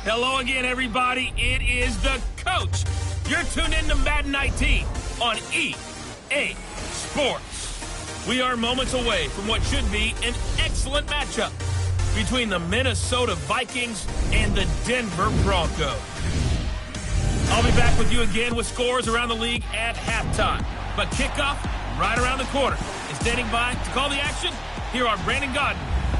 Hello again, everybody. It is the coach. You're tuned in to Madden 19 on EA Sports. We are moments away from what should be an excellent matchup between the Minnesota Vikings and the Denver Broncos. I'll be back with you again with scores around the league at halftime. But kickoff right around the corner. And standing by to call the action, here are Brandon Gaudin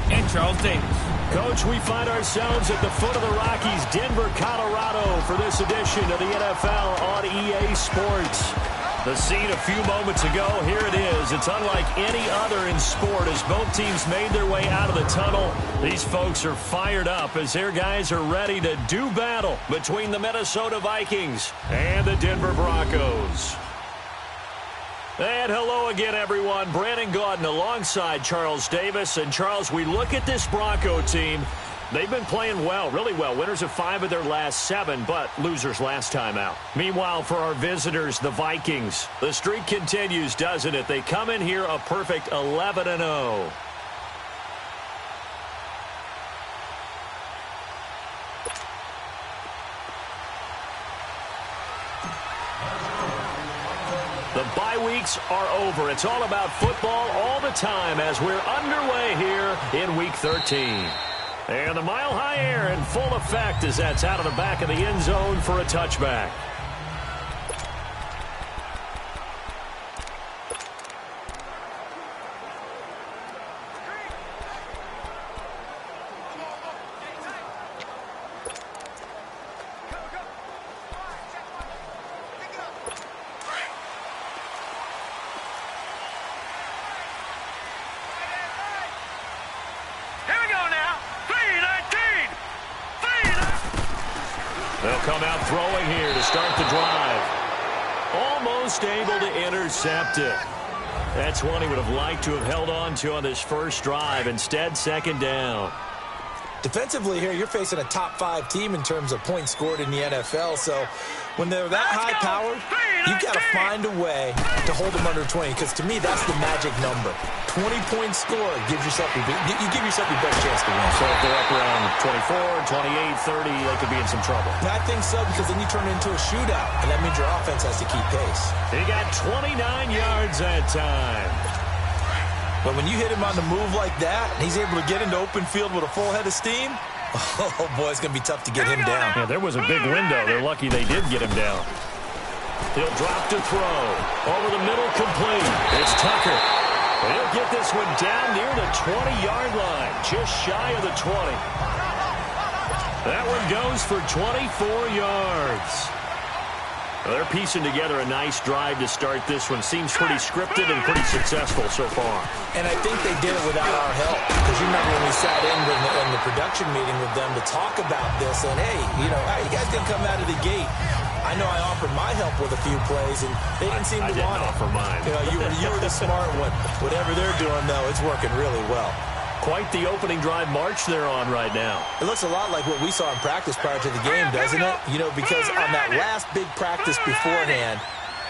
and Charles Davis. Coach, we find ourselves at the foot of the Rockies, Denver, Colorado, for this edition of the NFL on EA Sports. The scene a few moments ago, here it is. It's unlike any other in sport as both teams made their way out of the tunnel. These folks are fired up as their guys are ready to do battle between the Minnesota Vikings and the Denver Broncos. And hello again, everyone. Brandon Gaudin alongside Charles Davis. And, Charles, we look at this Bronco team. They've been playing well, really well. Winners of 5 of their last 7, but losers last time out. Meanwhile, for our visitors, the Vikings, the streak continues, doesn't it? They come in here a perfect 11-0. The bye weeks are over. It's all about football all the time as we're underway here in Week 13. And the mile-high air in full effect as that's out of the back of the end zone for a touchback. They'll come out throwing here to start the drive. Almost able to intercept it. That's one he would have liked to have held on to on this first drive. Instead, second down. Defensively here, you're facing a top 5 team in terms of points scored in the NFL. So when they're that high-powered, you've got to find a way to hold them under 20. Because to me, that's the magic number. 20-point score gives yourself you give yourself your best chance to win. So if they're up around 24, 28, 30, they could be in some trouble. I think so, because then you turn it into a shootout, and that means your offense has to keep pace. He got 29 yards that time. But when you hit him on the move like that, and he's able to get into open field with a full head of steam, oh, boy, it's going to be tough to get him down. Yeah, there was a big window. They're lucky they did get him down. He'll drop to throw. Over the middle, complete. It's Tucker. He'll get this one down near the 20-yard line, just shy of the 20. That one goes for 24 yards. Well, they're piecing together a nice drive to start this one. Seems pretty scripted and pretty successful so far. And I think they did it without our help. Because you remember when we sat in the production meeting with them to talk about this, and hey, you guys didn't come out of the gate. I know I offered my help with a few plays, and they didn't seem to want it. I didn't offer mine. You were the smart one. Whatever they're doing, though, it's working really well. Quite the opening drive march they're on right now. It looks a lot like what we saw in practice prior to the game, doesn't it? Because on that last big practice beforehand,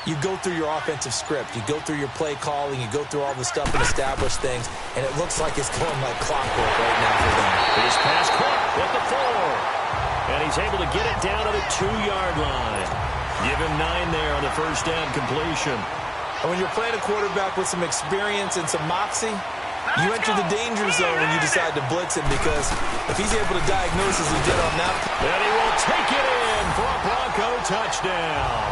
you go through your offensive script. You go through your play calling. You go through all the stuff and establish things, and it looks like it's going like clockwork right now for them. His pass caught at the 4. And he's able to get it down to the 2-yard line. Give him 9 there on the first down completion. And when you're playing a quarterback with some experience and some moxie, you enter the danger zone when you decide to blitz him, because if he's able to diagnose as he did on that, then he will take it in for a Bronco touchdown.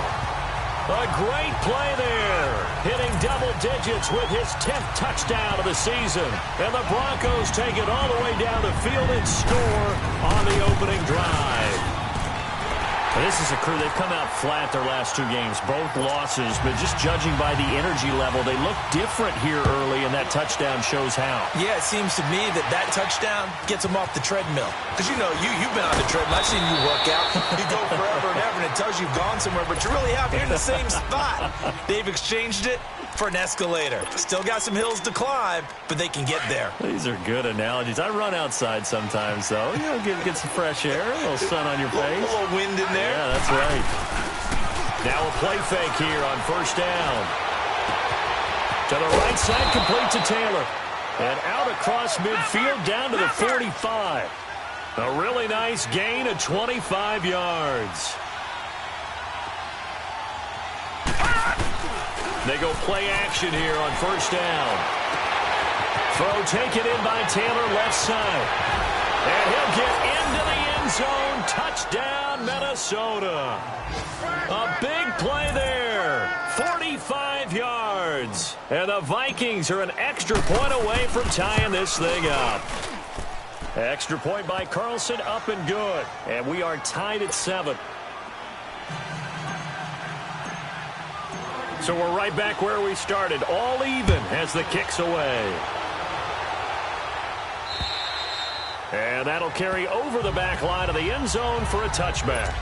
A great play there, hitting double digits with his 10th touchdown of the season. And the Broncos take it all the way down the field and score on the opening drive. This is a crew, they've come out flat their last 2 games, both losses, but just judging by the energy level, they look different here early, and that touchdown shows how. Yeah, it seems to me that touchdown gets them off the treadmill. Because, you've been on the treadmill. I've seen you work out. You go forever and ever, and it tells you've gone somewhere, but you really have. You're in the same spot. They've exchanged it for an escalator. Still got some hills to climb, but they can get there. These are good analogies. I run outside sometimes, though. Get some fresh air, a little sun on your face. A little wind in there. Yeah, that's right. Now a play fake here on first down. To the right side, complete to Taylor. And out across midfield, down to the 45. A really nice gain of 25 yards. They go play action here on first down. Throw taken in by Taylor left side. And he'll get into the end zone. Touchdown, Minnesota. A big play there. 45 yards. And the Vikings are an extra point away from tying this thing up. Extra point by Carlson, up and good. And we are tied at 7. So we're right back where we started. All even as the kick's away. And that'll carry over the back line of the end zone for a touchback.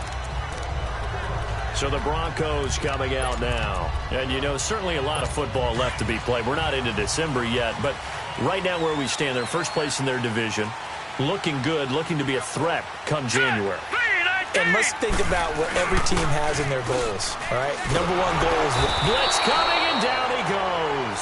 So the Broncos coming out now. And, you know, certainly a lot of football left to be played. We're not into December yet, but right now where we stand, they're first place in their division. Looking good, looking to be a threat come January. And let's think about what every team has in their goals, all right? Number one goal is... Blitz coming, and down he goes.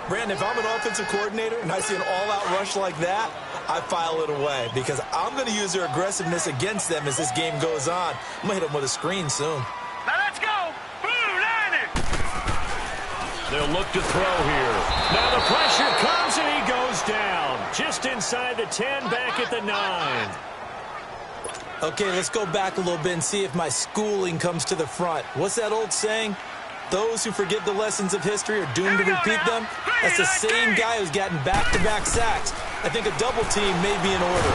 Brandon, if I'm an offensive coordinator and I see an all-out rush like that, I file it away because I'm going to use their aggressiveness against them as this game goes on. I'm going to hit them with a screen soon. Now let's go. Blue Niners. They'll look to throw here. Now the pressure comes, and he goes down. Just inside the 10, back at the 9. Okay, let's go back a little bit and see if my schooling comes to the front. What's that old saying? Those who forget the lessons of history are doomed to repeat them. That's the same guy who's gotten back-to-back sacks. I think a double team may be in order.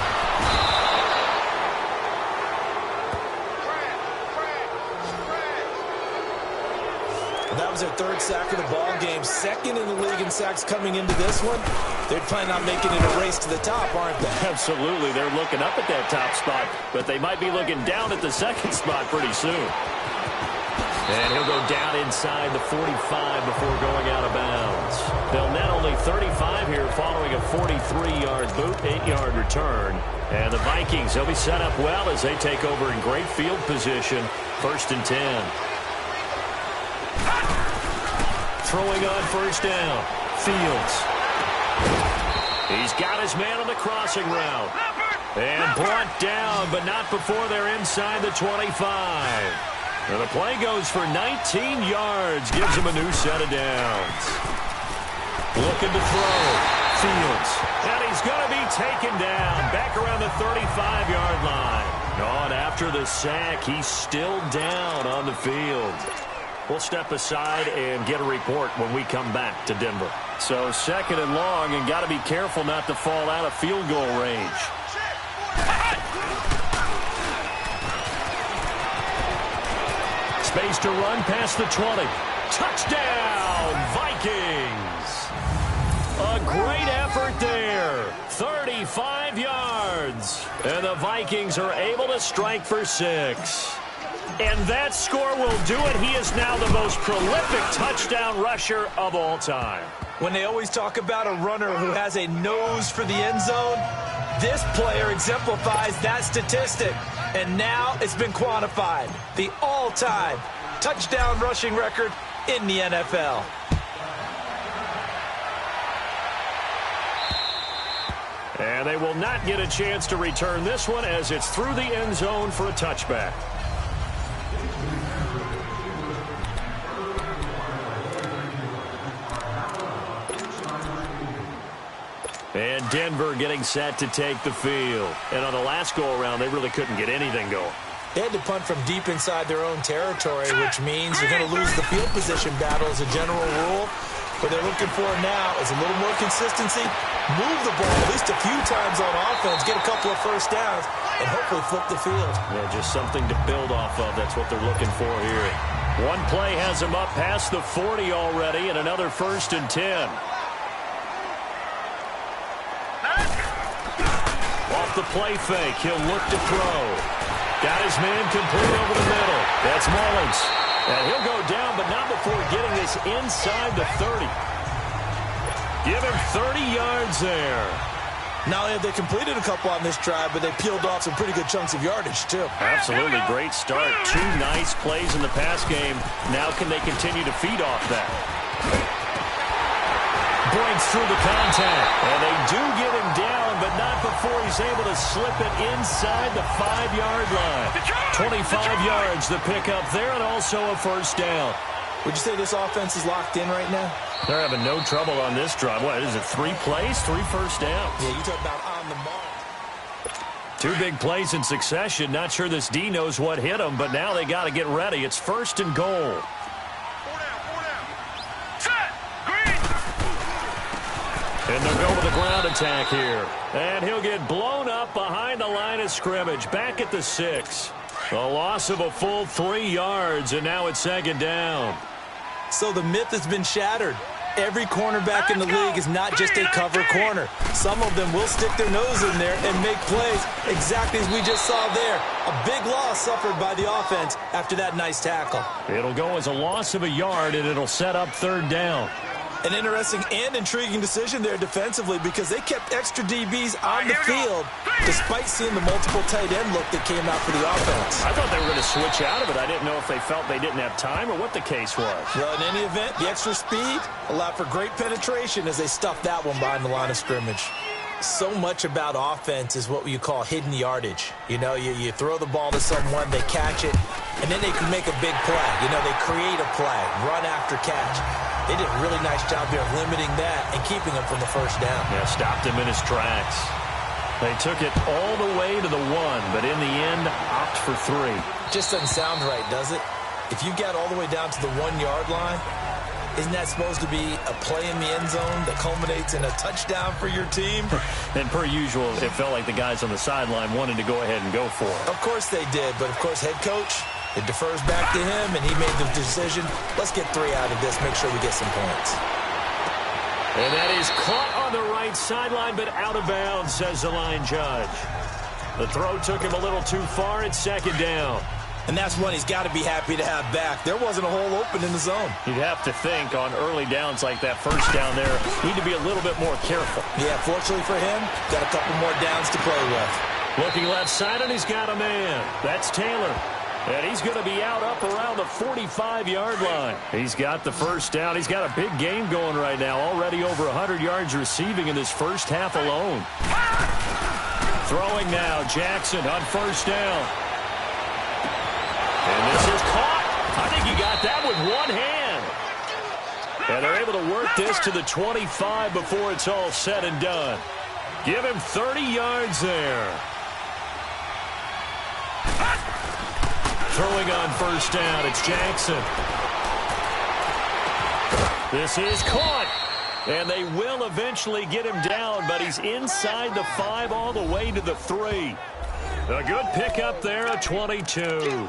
That was their third sack of the ball game. Second in the league in sacks coming into this one. They're planning on making it a race to the top, aren't they? Absolutely. They're looking up at that top spot, but they might be looking down at the second spot pretty soon. And he'll go down inside the 45 before going out of bounds. They'll net only 35 here following a 43-yard boot, 8-yard return. And the Vikings, they'll be set up well as they take over in great field position. 1st and 10. Throwing on first down. Fields. He's got his man on the crossing route. And brought down, but not before they're inside the 25. And the play goes for 19 yards. Gives him a new set of downs. Looking to throw. Fields. And he's going to be taken down. Back around the 35-yard line. Oh, and after the sack, he's still down on the field. We'll step aside and get a report when we come back to Denver. So 2nd and long, and got to be careful not to fall out of field goal range. Space to run past the 20. Touchdown, Vikings. A great effort there. 35 yards. And the Vikings are able to strike for 6. And that score will do it. He is now the most prolific touchdown rusher of all time. When they always talk about a runner who has a nose for the end zone, this player exemplifies that statistic. And now it's been quantified. The all-time touchdown rushing record in the NFL. And they will not get a chance to return this one as it's through the end zone for a touchback. And Denver getting set to take the field. And on the last go-around, they really couldn't get anything going. They had to punt from deep inside their own territory, which means you're going to lose the field position battle as a general rule. What they're looking for now is a little more consistency, move the ball at least a few times on offense, get a couple of first downs, and hopefully flip the field. Yeah, just something to build off of. That's what they're looking for here. One play has them up past the 40 already, and another 1st and 10. Off the play fake, he'll look to throw. Got his man complete over the middle. That's Mullins. And he'll go down, but not before getting this inside the 30. Give him 30 yards there. Not only have they completed a couple on this drive, but they peeled off some pretty good chunks of yardage, too. Absolutely. Great start. 2 nice plays in the pass game. Now can they continue to feed off that? breaks through the contact. And they do get him down, but not before he's able to slip it inside the 5-yard line. 25 yards the pickup there, and also a first down. Would you say this offense is locked in right now? They're having no trouble on this drive. What is it, 3 plays, 3 first downs? Yeah, you talk about on the mark. 2 big plays in succession. Not sure this D knows what hit him, but now they got to get ready. It's 1st and goal. 4 down. Set. Green. And they'll go with a ground attack here. And he'll get blown up behind the line of scrimmage. Back at the 6. A loss of a full 3 yards, and now it's 2nd down. So the myth has been shattered. Every cornerback in the league is not just a cover corner. Some of them will stick their nose in there and make plays exactly as we just saw there. A big loss suffered by the offense after that nice tackle. It'll go as a loss of a yard, and it'll set up 3rd down. An interesting and intriguing decision there defensively because they kept extra DBs on the field despite seeing the multiple tight end look that came out for the offense. I thought they were going to switch out of it. I didn't know if they felt they didn't have time or what the case was. Well, in any event, the extra speed allowed for great penetration as they stuffed that one behind the line of scrimmage. So much about offense is what you call hidden yardage. You know, you throw the ball to someone, they catch it, and then they can make a big play. You know, they create a play, run after catch. They did a really nice job here of limiting that and keeping him from the first down. Yeah, stopped him in his tracks. They took it all the way to the 1, but in the end, opt for 3. Just doesn't sound right, does it? If you got all the way down to the 1-yard line, isn't that supposed to be a play in the end zone that culminates in a touchdown for your team? And per usual, it felt like the guys on the sideline wanted to go ahead and go for it. Of course they did, but of course head coach, it defers back to him, and he made the decision, let's get 3 out of this, make sure we get some points. And that is caught on the right sideline, but out of bounds, says the line judge. The throw took him a little too far. It's 2nd down. And that's one he's got to be happy to have back. There wasn't a hole open in the zone. You'd have to think on early downs like that first down there, need to be a little bit more careful. Yeah, fortunately for him, got a couple more downs to play with. Looking left side, and he's got a man. That's Taylor. And he's going to be out up around the 45-yard line. He's got the first down. He's got a big game going right now. Already over 100 yards receiving in this first half alone. Throwing now, Jackson on first down. And this is caught. I think he got that with one hand. And they're able to work this to the 25 before it's all said and done. Give him 30 yards there. Throwing on first down, it's Jackson. This is caught. And they will eventually get him down, but he's inside the 5 all the way to the 3. A good pickup there, a 22.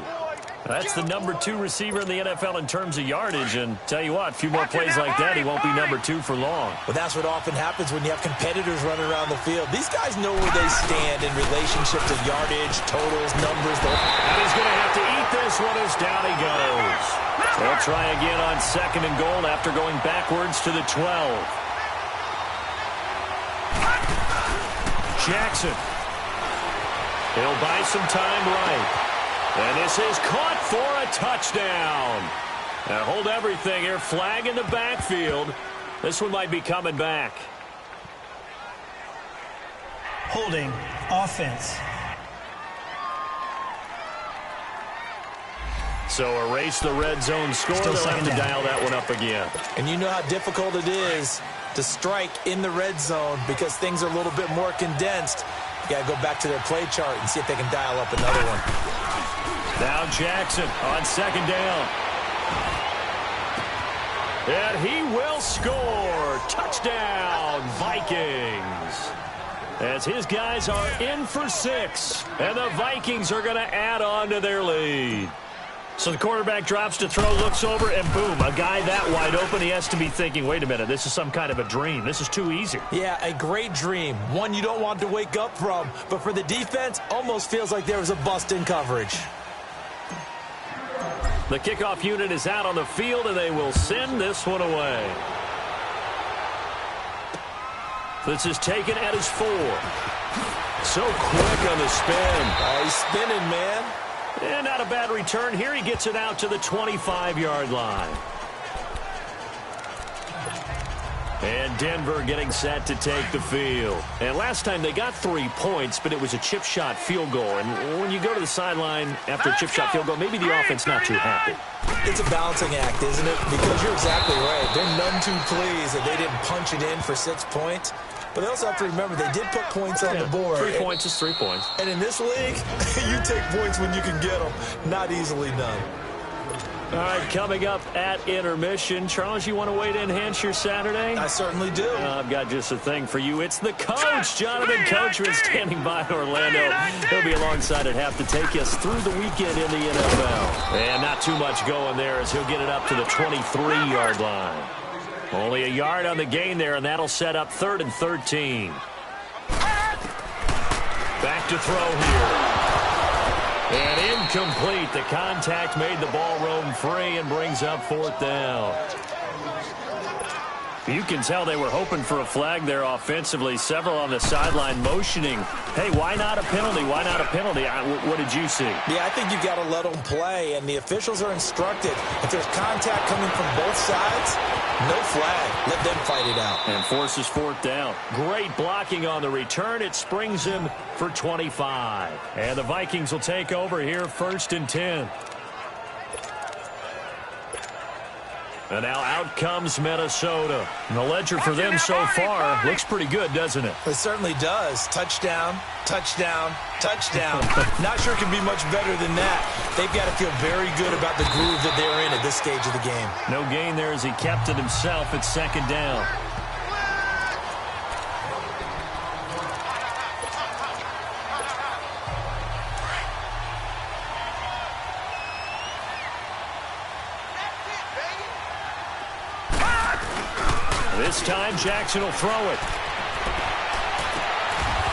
That's the number 2 receiver in the NFL in terms of yardage. And tell you what, a few more plays like that, he won't be number 2 for long. Well, that's what often happens when you have competitors running around the field. These guys know where they stand in relationship to yardage, totals, numbers. And he's going to have to eat this one as down he goes. They'll try again on 2nd and goal after going backwards to the 12. Jackson. He'll buy some time right. And this is caught for a touchdown. Now hold everything here. Flag in the backfield. This one might be coming back. Holding offense. So erase the red zone score. Still They'll have to down. dial that one up again. And you know how difficult it is to strike in the red zone because things are a little bit more condensed. You got to go back to their play chart and see if they can dial up another one. Now Jackson on 2nd down. And he will score. Touchdown, Vikings. As his guys are in for 6. And the Vikings are going to add on to their lead. So the quarterback drops to throw, looks over, and boom, a guy that wide open. He has to be thinking, wait a minute, this is some kind of a dream. This is too easy. Yeah, a great dream. One you don't want to wake up from. But for the defense, almost feels like there was a bust in coverage. The kickoff unit is out on the field, and they will send this one away. This is taken at his 4. So quick on the spin. Oh, he's spinning, man. And not a bad return here. He gets it out to the 25-yard line. And Denver getting set to take the field. And last time they got 3 points, but it was a chip shot field goal. And when you go to the sideline after a chip shot field goal, maybe the offense not too happy. It's a balancing act, isn't it? Because you're exactly right. They're none too pleased that they didn't punch it in for 6 points. But they also have to remember they did put points on the board. 3 points is 3 points. And in this league, you take points when you can get them. Not easily done. All right, coming up at intermission. Charles, you want to wait to enhance your Saturday? I certainly do. I've got just a thing for you. It's the coach, Jonathan Coachman, standing by in Orlando. He'll be alongside at half to take us through the weekend in the NFL. And not too much going there as he'll get it up to the 23-yard line. Only a yard on the gain there, and that'll set up 3rd and 13. Back to throw here. And incomplete. The contact made the ball roam free and brings up 4th down. You can tell they were hoping for a flag there offensively. Several on the sideline motioning. Hey, why not a penalty? Why not a penalty? What did you see? Yeah, I think you've got to let them play, and the officials are instructed. If there's contact coming from both sides, no flag. Let them fight it out. And forces 4th down. Great blocking on the return. It springs him for 25. And the Vikings will take over here 1st and 10. And now out comes Minnesota. And the ledger for them so far looks pretty good, doesn't it? It certainly does. Touchdown, touchdown, touchdown. Not sure it can be much better than that. They've got to feel very good about the groove that they're in at this stage of the game. No gain there as he kept it himself at 2nd down. This time, Jackson will throw it.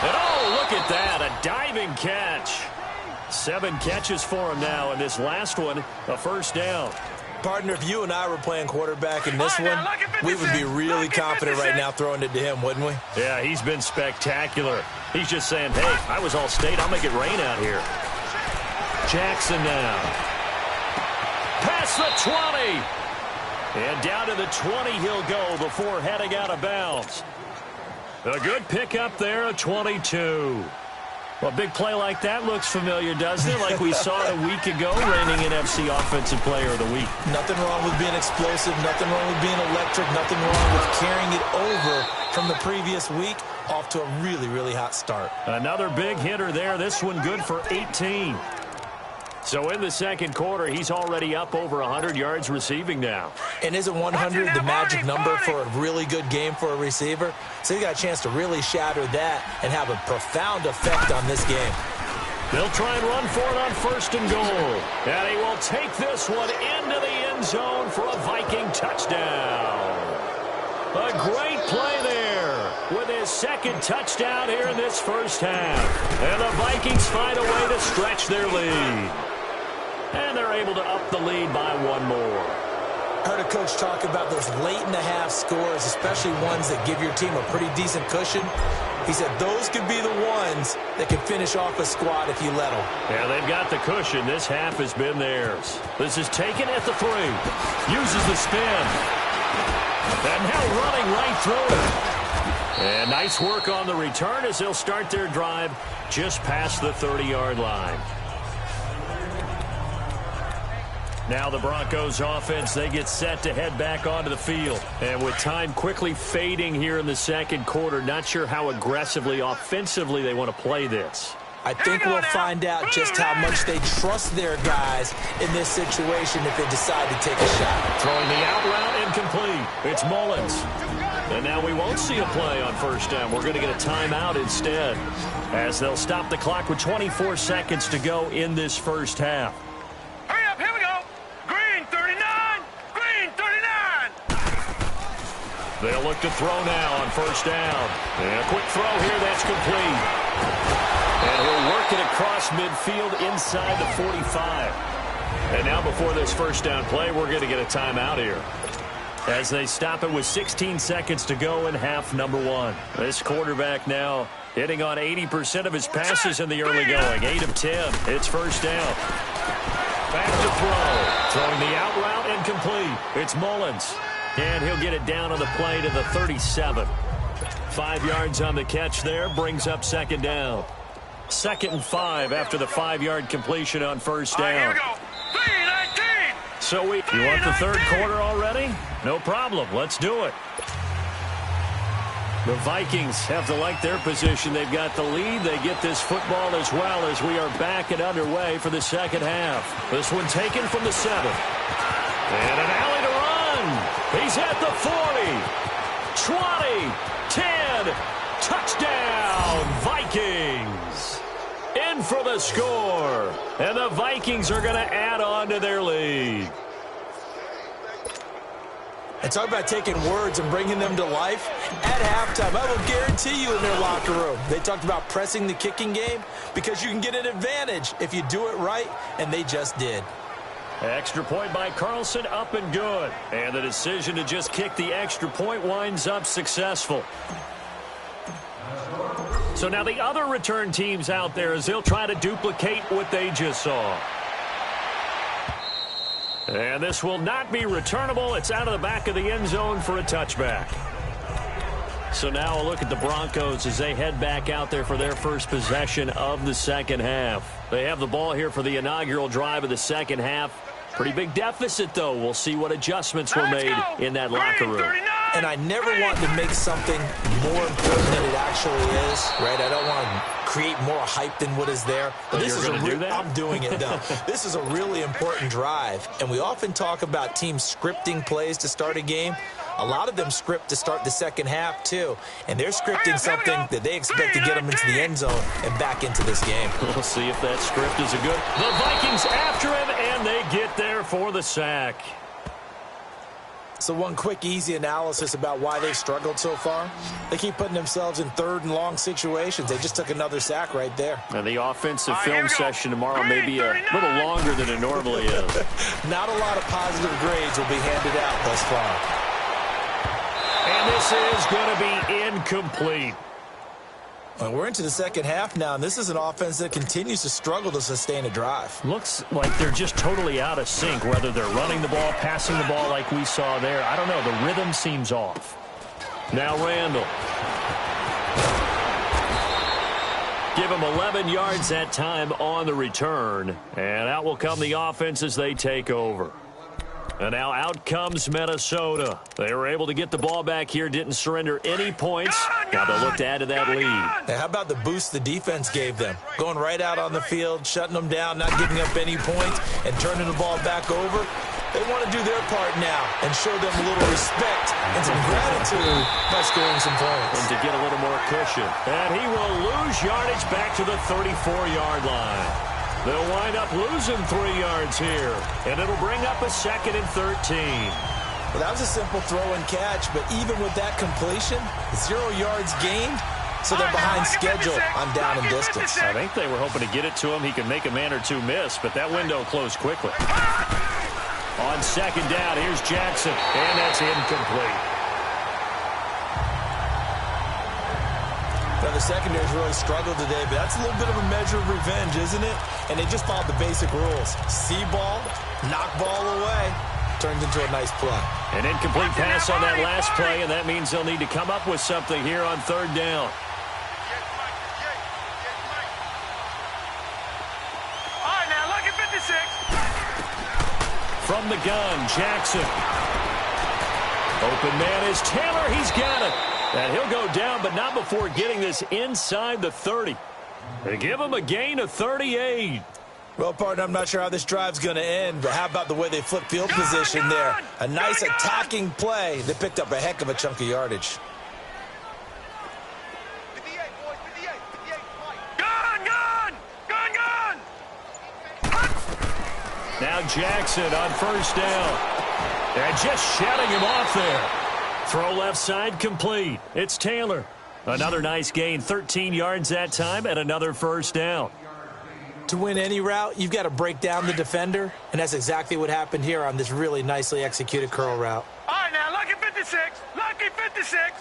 And oh, look at that, a diving catch. 7 catches for him now, and this last one, a 1st down. Partner, if you and I were playing quarterback in this one, we would be really confident right now throwing it to him, wouldn't we? Yeah, he's been spectacular. He's just saying, hey, I was all state. I'll make it rain out here. Jackson now. Past the 20. And down to the 20 he'll go before heading out of bounds. A good pickup there, a 22. Well, a big play like that looks familiar, doesn't it? Like we saw it a week ago, reigning NFC Offensive Player of the Week. Nothing wrong with being explosive, nothing wrong with being electric, nothing wrong with carrying it over from the previous week off to a really, really hot start. Another big hitter there, this one good for 18. So in the 2nd quarter, he's already up over 100 yards receiving now. And isn't 100 the magic number for a really good game for a receiver? So you got a chance to really shatter that and have a profound effect on this game. They'll try and run for it on 1st and goal. And he will take this one into the end zone for a Viking touchdown. A great play there with his 2nd touchdown here in this 1st half. And the Vikings find a way to stretch their lead. And they're able to up the lead by 1 more. Heard a coach talk about those late-in-the-half scores, especially ones that give your team a pretty decent cushion. He said those could be the ones that can finish off a squad if you let them. Yeah, they've got the cushion. This half has been theirs. This is taken at the 3. Uses the spin. And now running right through it. And nice work on the return as they'll start their drive just past the 30-yard line. Now the Broncos offense, they get set to head back onto the field. And with time quickly fading here in the 2nd quarter, not sure how aggressively, offensively they want to play this. I think we'll find out just how much they trust their guys in this situation if they decide to take a shot. Throwing the out route incomplete. It's Mullins. And now we won't see a play on 1st down. We're going to get a timeout instead as they'll stop the clock with 24 seconds to go in this 1st half. Hurry up, here we go. Green 39, green 39. They'll look to throw now on 1st down. And a quick throw here, that's complete. And he'll work it across midfield inside the 45. And now before this 1st down play, we're going to get a timeout here as they stop it with 16 seconds to go in half number 1. This quarterback now hitting on 80% of his passes in the early going. 8 of 10. It's 1st down. Back to throw. Throwing the out route incomplete. It's Mullins. And he'll get it down on the play to the 37. 5 yards on the catch there, brings up second down. 2nd and 5 after the 5-yard completion on first down. Here we go. 3-19. So you want the third quarter already? No problem. Let's do it. The Vikings have to like their position. They've got the lead. They get this football as well as we are back and underway for the second half. This one taken from the 7. And an alley to run. He's at the 40. 20. 10. Touchdown, Vikings. In for the score. And the Vikings are going to add on to their lead. And talk about taking words and bringing them to life. At halftime, I will guarantee you in their locker room, they talked about pressing the kicking game because you can get an advantage if you do it right, and they just did. Extra point by Carlson, up and good. And the decision to just kick the extra point winds up successful. So now the other return teams out there as they'll try to duplicate what they just saw. And this will not be returnable. It's out of the back of the end zone for a touchback. So now a look at the Broncos as they head back out there for their first possession of the second half. They have the ball here for the inaugural drive of the second half. Pretty big deficit, though. We'll see what adjustments were made in that locker room. And I never want to make something more important than it actually is, right? I don't want to create more hype than what is there. But this is I'm doing it, though. This is a really important drive. And we often talk about teams scripting plays to start a game. A lot of them script to start the second half, too. And they're scripting something that they expect to get them into the end zone and back into this game. We'll see if that script is a good. The Vikings after him, and they get there for the sack. So one quick, easy analysis about why they've struggled so far. They keep putting themselves in third and long situations. They just took another sack right there. And the offensive film session tomorrow may be a little longer than it normally is. Not a lot of positive grades will be handed out thus far. And this is going to be incomplete. Well, we're into the second half now, and this is an offense that continues to struggle to sustain a drive. Looks like they're just totally out of sync, whether they're running the ball, passing the ball like we saw there. I don't know. The rhythm seems off. Now Randall. Give him 11 yards that time on the return. And out will come the offense as they take over. And now out comes Minnesota. They were able to get the ball back here, didn't surrender any points. Now they'll look to add to that lead. Now, how about the boost the defense gave them? Going right out on the field, shutting them down, not giving up any points, and turning the ball back over. They want to do their part now and show them a little respect and some gratitude by scoring some points. And to get a little more cushion. And he will lose yardage back to the 34-yard line. They'll wind up losing 3 yards here. And it'll bring up a 2nd and 13. Well, that was a simple throw and catch, but even with that completion, 0 yards gained, so they're behind schedule on down and distance. I think they were hoping to get it to him. He could make a man or two miss, but that window closed quickly. On second down, here's Jackson, and that's incomplete. Now, the secondary's really struggled today, but that's a little bit of a measure of revenge, isn't it? And they just followed the basic rules. See ball, knock ball away, turns into a nice play. An incomplete pass on that last play, and that means they'll need to come up with something here on third down. All right, now look at 56. From the gun, Jackson. Open man is Taylor. He's got it. And he'll go down, but not before getting this inside the 30. They give him a gain of 38. Well, partner, I'm not sure how this drive's going to end, but how about the way they flip field position there? A nice attacking play that picked up a heck of a chunk of yardage. Now Jackson on first down. And just shutting him off there. Throw left side complete. It's Taylor. Another nice gain, 13 yards that time, and another first down. To win any route, you've got to break down the defender, and that's exactly what happened here on this really nicely executed curl route. All right, now, lucky 56. Lucky 56.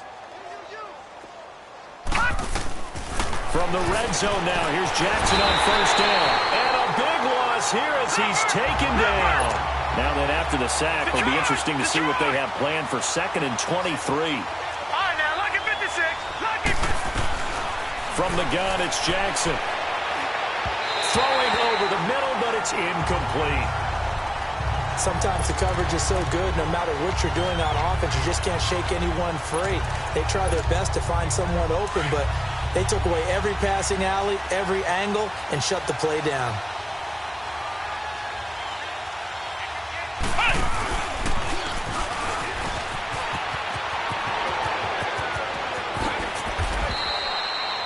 From the red zone now, here's Jackson on first down. And a big loss here as he's taken down. Now then, after the sack, it'll be interesting to see what they have planned for 2nd and 23. All right, now, lucky 56. Lucky. From the gun, it's Jackson. Throwing over the middle, but it's incomplete. Sometimes the coverage is so good, no matter what you're doing on offense, you just can't shake anyone free. They try their best to find someone open, but they took away every passing alley, every angle, and shut the play down.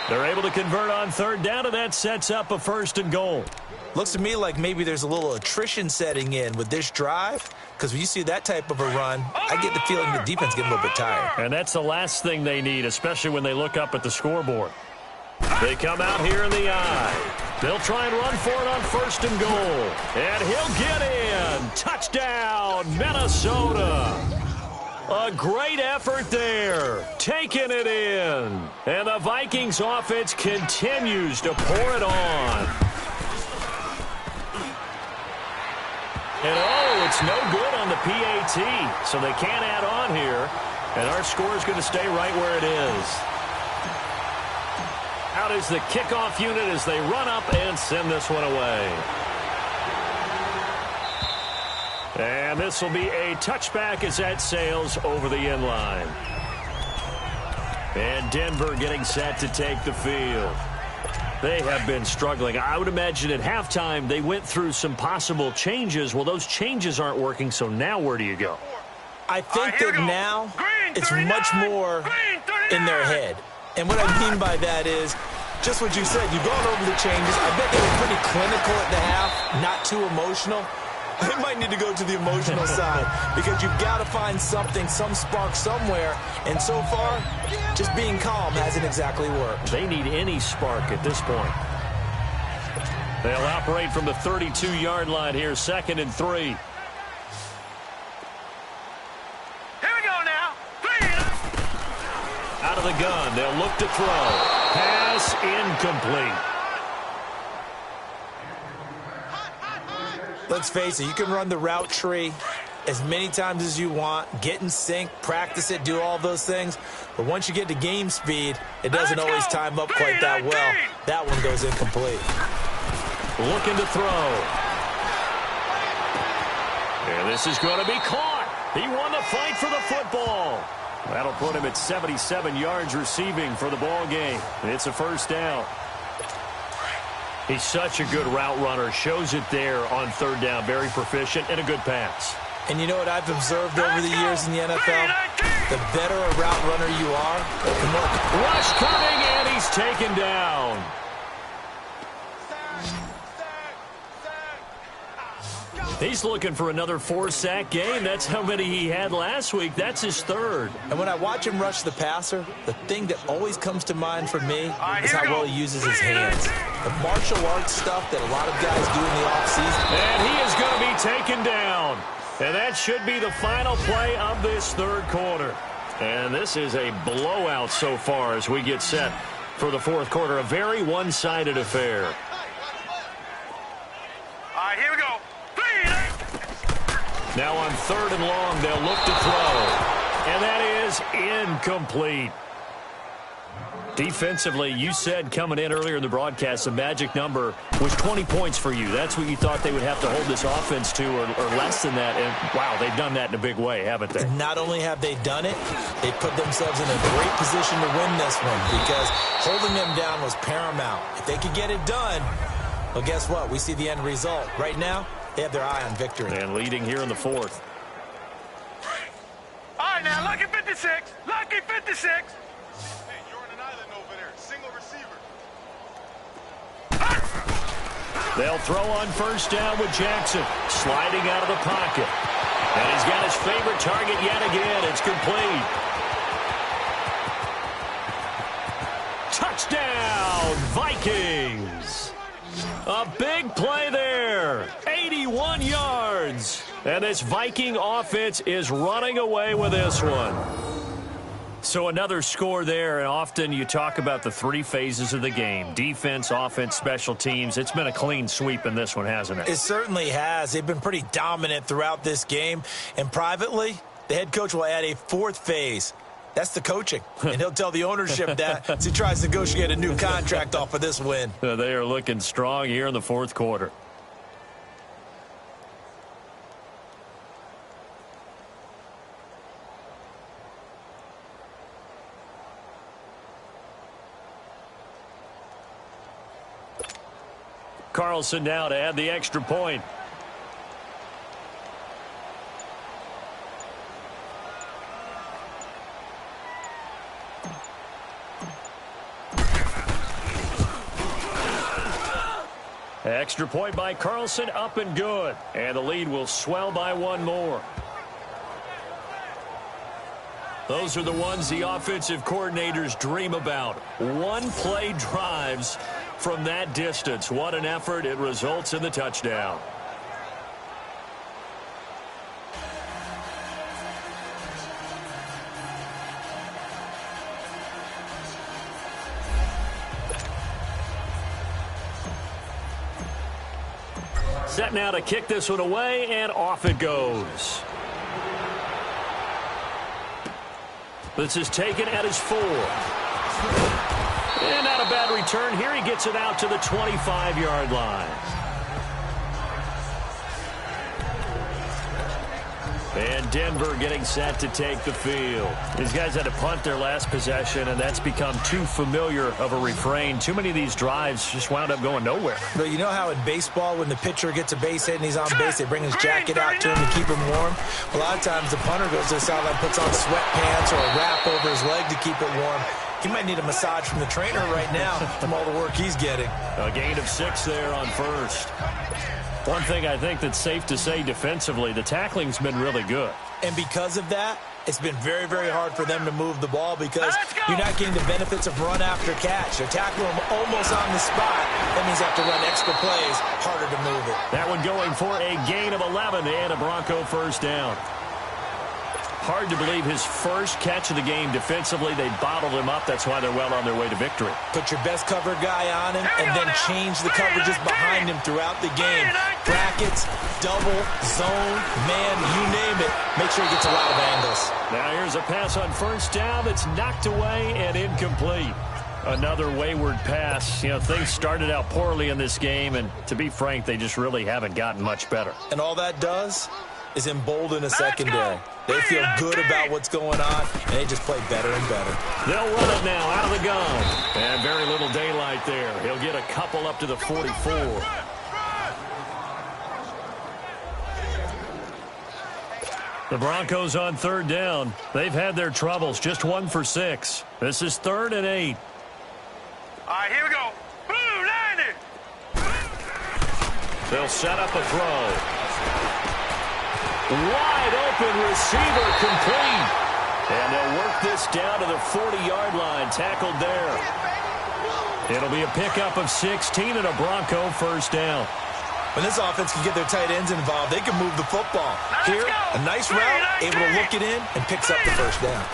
They're able to convert on 3rd down, and that sets up a 1st and goal. Looks to me like maybe there's a little attrition setting in with this drive, because when you see that type of a run, I get the feeling the defense getting a little bit tired. And that's the last thing they need, especially when they look up at the scoreboard. They come out here in the eye. They'll try and run for it on 1st and goal. And he'll get in. Touchdown, Minnesota. A great effort there, taking it in. And the Vikings offense continues to pour it on. And oh, it's no good on the PAT, so they can't add on here. And our score is going to stay right where it is. Out is the kickoff unit as they run up and send this one away. And this will be a touchback as that sails over the end line. And Denver getting set to take the field. They have been struggling. I would imagine at halftime they went through some possible changes. Well, those changes aren't working, so now where do you go? I think that now it's much more in their head. And what I mean by that is just what you said. You've gone over the changes. I bet they were pretty clinical at the half, not too emotional. They might need to go to the emotional side because you've got to find something, some spark somewhere. And so far, just being calm hasn't exactly worked. They need any spark at this point. They'll operate from the 32-yard line here, 2nd and 3. Here we go now. 3. Out of the gun, they'll look to throw. Pass incomplete. Let's face it, you can run the route tree as many times as you want, get in sync, practice it, do all those things. But once you get to game speed, it doesn't always time up quite that well. That one goes incomplete. Looking to throw. And this is going to be caught. He won the fight for the football. That'll put him at 77 yards receiving for the ball game. It's a 1st down. He's such a good route runner. Shows it there on 3rd down. Very proficient and a good pass. And you know what I've observed over the years in the NFL? The better a route runner you are, the more... Rush coming, and he's taken down. He's looking for another 4-sack game. That's how many he had last week. That's his 3rd. And when I watch him rush the passer, the thing that always comes to mind for me is how well he uses his hands. The martial arts stuff that a lot of guys do in the offseason. And he is going to be taken down. And that should be the final play of this 3rd quarter. And this is a blowout so far as we get set for the 4th quarter. A very one-sided affair. All right, here we go. 3. Now on 3rd and long, they'll look to throw. And that is incomplete. Defensively, you said coming in earlier in the broadcast, the magic number was 20 points for you. That's what you thought they would have to hold this offense to or less than that. And, wow, they've done that in a big way, haven't they? Not only have they done it, they put themselves in a great position to win this one because holding them down was paramount. If they could get it done, well, guess what? We see the end result. Right now, they have their eye on victory. And leading here in the 4th. All right, now, lucky 56. Lucky 56. They'll throw on 1st down with Jackson. Sliding out of the pocket. And he's got his favorite target yet again. It's complete. Touchdown, Vikings. A big play there. 81 yards. And this Viking offense is running away with this one. So another score there, and often you talk about the three phases of the game: defense, offense, special teams. It's been a clean sweep in this one, hasn't it? It certainly has. They've been pretty dominant throughout this game. And privately, the head coach will add a fourth phase. That's the coaching. And he'll tell the ownership that as he tries to negotiate a new contract off of this win. They are looking strong here in the fourth quarter. Carlson now to add the extra point. Extra point by Carlson, up and good. And the lead will swell by one more. Those are the ones the offensive coordinators dream about. One-play drives from that distance. What an effort. It results in the touchdown. Set now to kick this one away, and off it goes. This is taken at his 4. And not a bad return here. He gets it out to the 25-yard line. And Denver getting set to take the field. These guys had to punt their last possession, and that's become too familiar of a refrain. Too many of these drives just wound up going nowhere. But you know how in baseball, when the pitcher gets a base hit and he's on base, they bring his jacket out to him to keep him warm? A lot of times the punter goes to the sideline, puts on sweatpants or a wrap over his leg to keep it warm. He might need a massage from the trainer right now from all the work he's getting. A gain of 6 there on first. One thing I think that's safe to say defensively, the tackling's been really good. And because of that, it's been very, very hard for them to move the ball because you're not getting the benefits of run after catch. They're tackling him almost on the spot. That means they have to run extra plays, harder to move it. That one going for a gain of 11 and a Bronco first down. Hard to believe his first catch of the game defensively. They bottled him up. That's why they're well on their way to victory. Put your best cover guy on him and then change the coverages behind him throughout the game. Brackets, double, zone, man, you name it. Make sure he gets a lot of angles. Now here's a pass on first down that's knocked away and incomplete. Another wayward pass. You know, things started out poorly in this game, and to be frank, they just really haven't gotten much better. And all that does is embolden a secondary. They feel good about what's going on, and they just play better and better. They'll run it now out of the gun. And very little daylight there. He'll get a couple up to the 44. The Broncos on third down. They've had their troubles. Just 1 for 6. This is 3rd and 8. All right, here we go. Blue 90. They'll set up a throw. Wide open receiver complete. And they'll work this down to the 40-yard line. Tackled there. It'll be a pickup of 16 and a Bronco first down. When this offense can get their tight ends involved, they can move the football. Here, a nice route, able to look it in, and picks up the first down.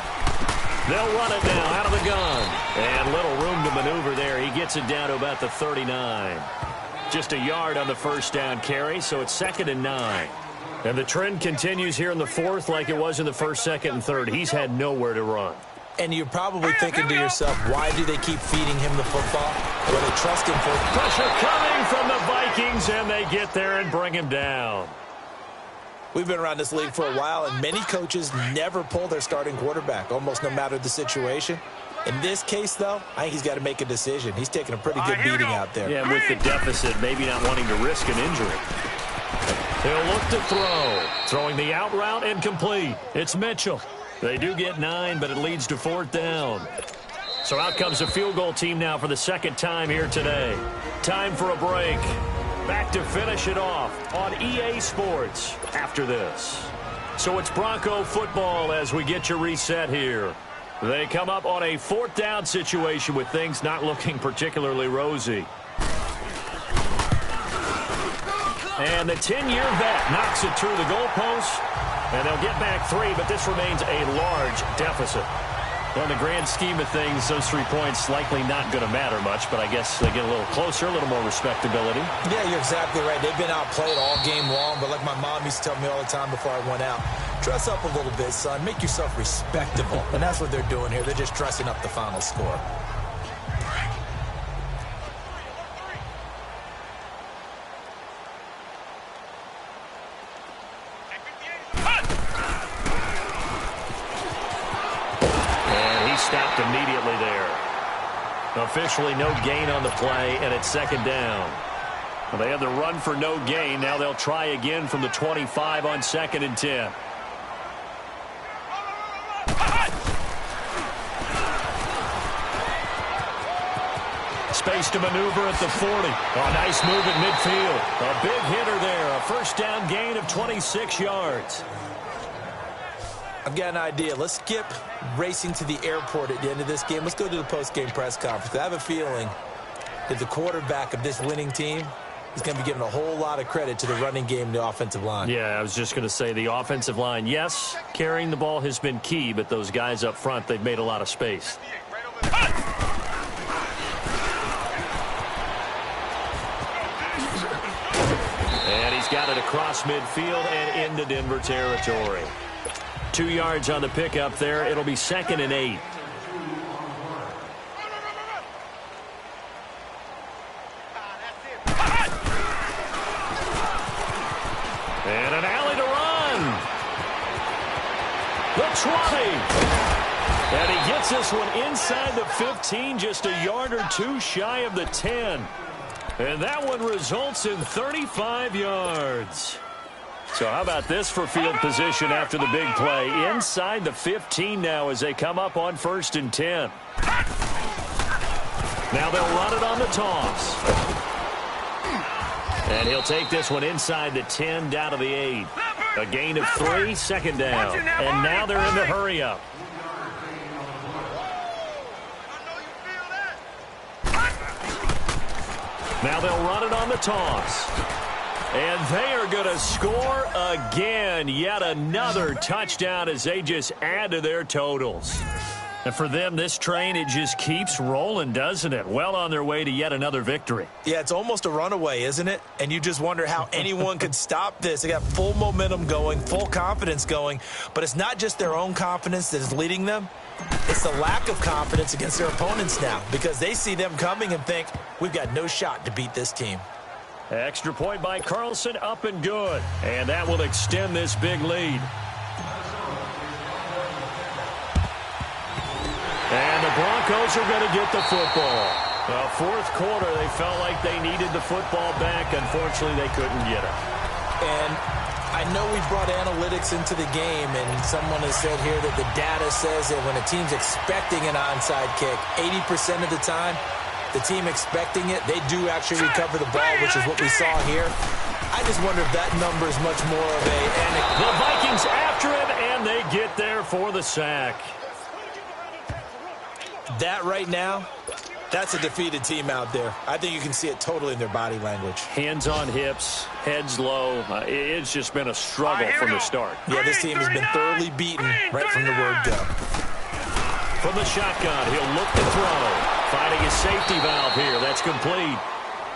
They'll run it now out of the gun. And little room to maneuver there. He gets it down to about the 39. Just a yard on the first down carry, so it's 2nd and 9. And the trend continues here in the 4th like it was in the 1st, 2nd, and 3rd. He's had nowhere to run. And you're probably thinking to yourself, why do they keep feeding him the football? Well, they trust him for it. Pressure coming from the Vikings, and they get there and bring him down. We've been around this league for a while, and many coaches never pull their starting quarterback, almost no matter the situation. In this case, though, I think he's got to make a decision. He's taking a pretty good beating out there. Yeah, with the deficit, maybe not wanting to risk an injury. He'll look to throw. Throwing the out route and complete. It's Mitchell. They do get 9, but it leads to 4th down. So out comes the field goal team now for the 2nd time here today. Time for a break. Back to finish it off on EA Sports after this. So it's Bronco football as we get you reset here. They come up on a 4th down situation with things not looking particularly rosy. And the 10-year vet knocks it through the goalpost, and they'll get back 3, but this remains a large deficit. Well, in the grand scheme of things, those 3 points likely not going to matter much, but I guess they get a little closer, a little more respectability. Yeah, you're exactly right. They've been outplayed all game long, but like my mom used to tell me all the time before I went out, dress up a little bit, son. Make yourself respectable. And that's what they're doing here. They're just dressing up the final score. Stopped immediately there. Officially no gain on the play, and it's second down. Well, they had the run for no gain. Now they'll try again from the 25 on 2nd and 10. Space to maneuver at the 40. Oh, nice move at midfield. A big hitter there. A first down gain of 26 yards. I've got an idea. Let's skip racing to the airport at the end of this game. Let's go to the post-game press conference. I have a feeling that the quarterback of this winning team is going to be given a whole lot of credit to the running game and the offensive line. Yeah, I was just going to say the offensive line, yes, carrying the ball has been key, but those guys up front, they've made a lot of space. And he's got it across midfield and into Denver territory. 2 yards on the pickup there. It'll be 2nd and 8. And an alley to run. The 20. And he gets this one inside the 15, just a yard or two shy of the 10. And that one results in 35 yards. So how about this for field position after the big play? Inside the 15 now as they come up on 1st and 10. Now they'll run it on the toss. And he'll take this one inside the 10 down to the 8. A gain of 3, 2nd down. And now they're in the hurry-up. Now they'll run it on the toss. And they are going to score again. Yet another touchdown as they just add to their totals. And for them, this train, it just keeps rolling, doesn't it? Well on their way to yet another victory. Yeah, it's almost a runaway, isn't it? And you just wonder how anyone could stop this. They got full momentum going, full confidence going. But it's not just their own confidence that is leading them. It's the lack of confidence against their opponents now because they see them coming and think, we've got no shot to beat this team. Extra point by Carlson, up and good. And that will extend this big lead. And the Broncos are going to get the football. Well, 4th quarter, they felt like they needed the football back. Unfortunately, they couldn't get it. And I know we brought analytics into the game, and someone has said here that the data says that when a team's expecting an onside kick, 80% of the time, the team expecting it, they do actually recover the ball, which is what we saw here. I just wonder if that number is much more of a... The Vikings after him, and they get there for the sack. That right now, that's a defeated team out there. I think you can see it totally in their body language. Hands on hips, heads low. It's just been a struggle from the start. Yeah, this team has been thoroughly beaten right from the word go. From the shotgun, he'll look to throw. Finding his safety valve here. That's complete.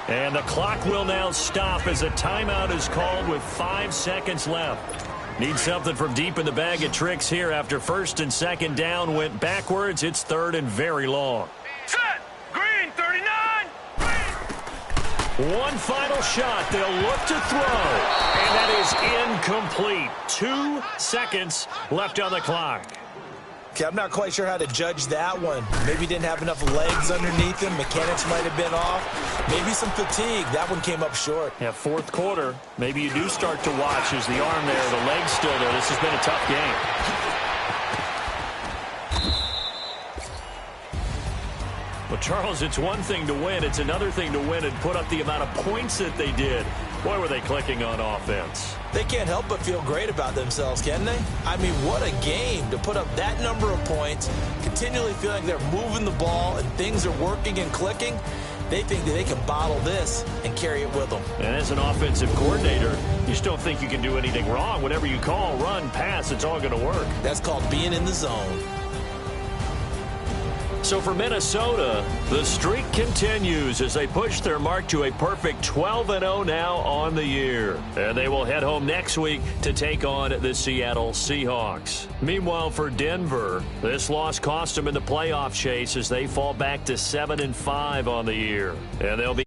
And the clock will now stop as a timeout is called with 5 seconds left. Need something from deep in the bag of tricks here after 1st and 2nd down went backwards. It's 3rd and very long. Set. Green, 39. One final shot. They'll look to throw. And that is incomplete. 2 seconds left on the clock. Okay, I'm not quite sure how to judge that one. Maybe didn't have enough legs underneath him. Mechanics might have been off. Maybe some fatigue. That one came up short. Yeah, 4th quarter. Maybe you do start to watch as the arm there, the leg's still there. This has been a tough game. Well, Charles, it's one thing to win. It's another thing to win and put up the amount of points that they did. Boy, were they clicking on offense. They can't help but feel great about themselves, can they? I mean, what a game to put up that number of points, continually feeling they're moving the ball and things are working and clicking. They think that they can bottle this and carry it with them. And as an offensive coordinator, you still think you can do anything wrong. Whatever you call, run, pass, it's all going to work. That's called being in the zone. So for Minnesota, the streak continues as they push their mark to a perfect 12-0 now on the year. And they will head home next week to take on the Seattle Seahawks. Meanwhile, for Denver, this loss cost them in the playoff chase as they fall back to 7-5 on the year. And they'll be